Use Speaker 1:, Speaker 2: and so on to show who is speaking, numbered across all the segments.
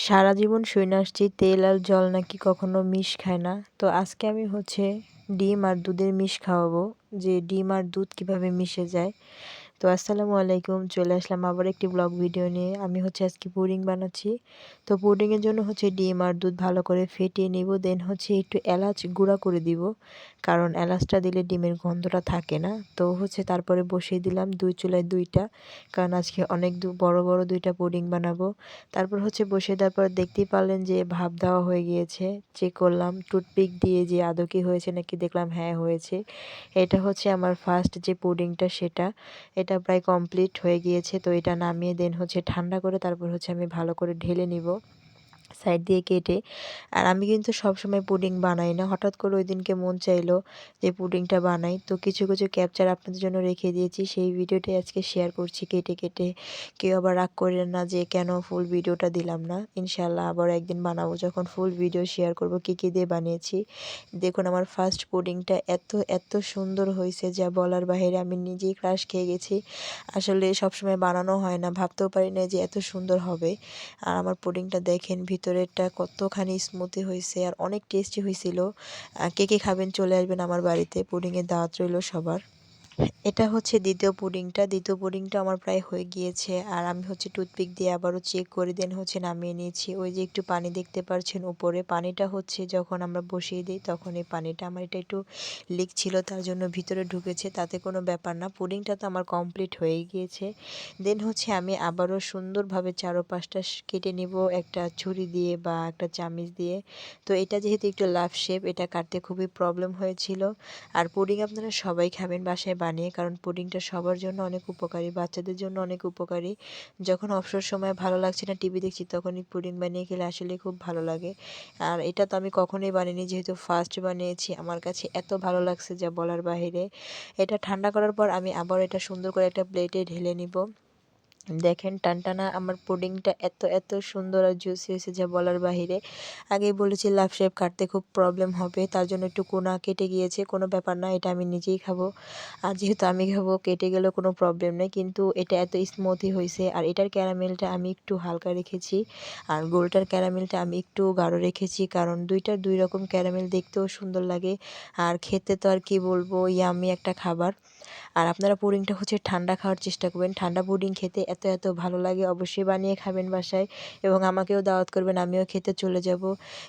Speaker 1: সারা জীবন শুইনা আসছি তেল আর জল নাকি কখনো মিশ খায় না। তো আজকে আমি ডিম আর দুধের মিশ খাওয়াবো, যে ডিম আর দুধ কিভাবে মিশে যায়। তো আসসালামু আলাইকুম, চলে আসলাম আবার একটি ব্লগ ভিডিও নিয়ে। আমি আজকে পুডিং বানাচ্ছি। তো পুডিংয়ের জন্য ডিম আর দুধ ভালো করে ফেটিয়ে নিব, দেন একটু এলাচ গুঁড়া করে দিব, কারণ এলাচটা দিলে ডিমের গন্ধটা থাকে না। তো তারপরে বসিয়ে দিলাম দুই চুলায় দুইটা, কারণ আজকে অনেক বড় বড় দুইটা পুডিং বানাবো। তারপর বসিয়ে দেওয়ার পর দেখতেই পারলেন যে ভাপ দেওয়া হয়ে গিয়েছে। চেক করলাম টুথপিক দিয়ে যে আদৌ কি হয়েছে নাকি, দেখলাম হ্যাঁ হয়েছে। এটা আমার ফার্স্ট যে পুডিংটা, এটা প্রায় কমপ্লিট হয়ে গিয়েছে। তো এটা নামিয়ে দেন ঠান্ডা করে তারপর আমি ভালো করে ঢেলে নিব সাইড দিয়ে কেটে। আর আমি কিন্তু সবসময় পুডিং বানাই না, হঠাৎ করে ওই দিনকে মন চাইলো যে পুডিংটা বানাই। তো কিছু কিছু ক্যাপচার আপনাদের জন্য রেখে দিয়েছি, সেই ভিডিওটাই আজকে শেয়ার করছি কেটে কেটে। কেউ আবার রাগ করেন না যে কেন ফুল ভিডিওটা দিলাম না। ইনশাল্লাহ আবার একদিন বানাবো, যখন ফুল ভিডিও শেয়ার করব কী কী দিয়ে বানিয়েছি। দেখুন আমার ফার্স্ট পুডিংটা এত এত সুন্দর হয়েছে যা বলার বাইরে, আমি নিজেই ক্রাশ খেয়ে গেছি। আসলে সবসময় বানানো হয় না, ভাবতেও পারি না যে এত সুন্দর হবে। আর আমার পুডিংটা দেখেন ভিতরেরটা কতখানি স্মুথি হয়েছে আর অনেক টেস্টি হয়েছিল। কে কে খাবেন চলে আসবেন আমার বাড়িতে, পুডিংয়ের দাওয়াত রইল সবার। এটা দ্বিতীয় পুডিংটা। দ্বিতীয় পুডিংটা আমার প্রায় হয়ে গিয়েছে, আর আমি টুথপিক দিয়ে আবারও চেক করে দেন নামিয়ে নিয়েছি। ওই যে একটু পানি দেখতে পাচ্ছেন উপরে, পানিটা যখন আমরা বসিয়ে দিই তখন এই পানিটা আমার এটা একটু লিক ছিল, তার জন্য ভিতরে ঢুকেছে, তাতে কোনো ব্যাপার না। পুডিংটা তো আমার কমপ্লিট হয়ে গিয়েছে। দেন আমি আবারও সুন্দরভাবে চারোপাশটা কেটে নিব একটা ছুরি দিয়ে বা একটা চামিচ দিয়ে। তো এটা যেহেতু একটু লাভ শেপ, এটা কাটতে খুবই প্রবলেম হয়েছিল। আর পুডিং আপনারা সবাই খাবেন বাসায় বানিয়ে, কারণ পুডিংটা সবার জন্য অনেক উপকারী, বাচ্চাদের জন্য অনেক উপকারী। যখন অবসর সময় ভালো লাগছে না, টিভি দেখছি, তখনই পুডিং বানিয়ে খেলে আসলে খুব ভালো লাগে। আর এটা তো আমি কখনোই বানিনি, যেহেতু ফার্স্ট বানিয়েছি, আমার কাছে এত ভালো লাগছে যা বলার বাইরে। এটা ঠান্ডা করার পর আমি আবার এটা সুন্দর করে একটা প্লেটে ঢেলে নিব। দেখেন টানটানা আমার পুডিংটা এত এত সুন্দর আর জুসি হয়েছে যা বলার বাহিরে। আগেই বলেছি লাভ শেপ কাটতে খুব প্রবলেম হবে, তার জন্য একটু কোনা কেটে গিয়েছে, কোনো ব্যাপার না, এটা আমি নিজেই খাবো। আর যেহেতু আমি খাবো, কেটে গেলেও কোনো প্রবলেম নেই। কিন্তু এটা এত স্মুথি হয়েছে। আর এটার ক্যারামেলটা আমি একটু হালকা রেখেছি, আর গোলটার ক্যারামেলটা আমি একটু গাঢ় রেখেছি, কারণ দুইটার দুই রকম ক্যারামেল দেখতেও সুন্দর লাগে। আর খেতে তো আর কি বলবো, ইয়ামি একটা খাবার। আর আপনারা পুডিংটা ঠান্ডা খাওয়ার চেষ্টা করবেন, ঠান্ডা পুডিং খেতে এত এত ভালো লাগে। অবশ্যই বানিয়ে খাবেন বাসায় এবং আমাকেও দাওয়াত করবেন, আমিও খেতে চলে যাব।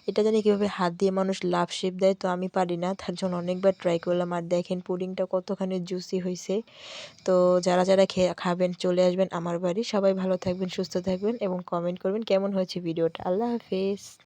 Speaker 1: এটা জানি কীভাবে হাত দিয়ে মানুষ লাভ শেপ দেয়, তো আমি পারি না, তার জন্য অনেকবার ট্রাই করলাম। আর দেখেন পুডিংটা কতখানি জুসি হয়েছে। তো যারা যারা খাবেন চলে আসবেন আমার বাড়ি। সবাই ভালো থাকবেন, সুস্থ থাকবেন এবং কমেন্ট করবেন কেমন হয়েছে ভিডিওটা। আল্লাহ হাফেজ।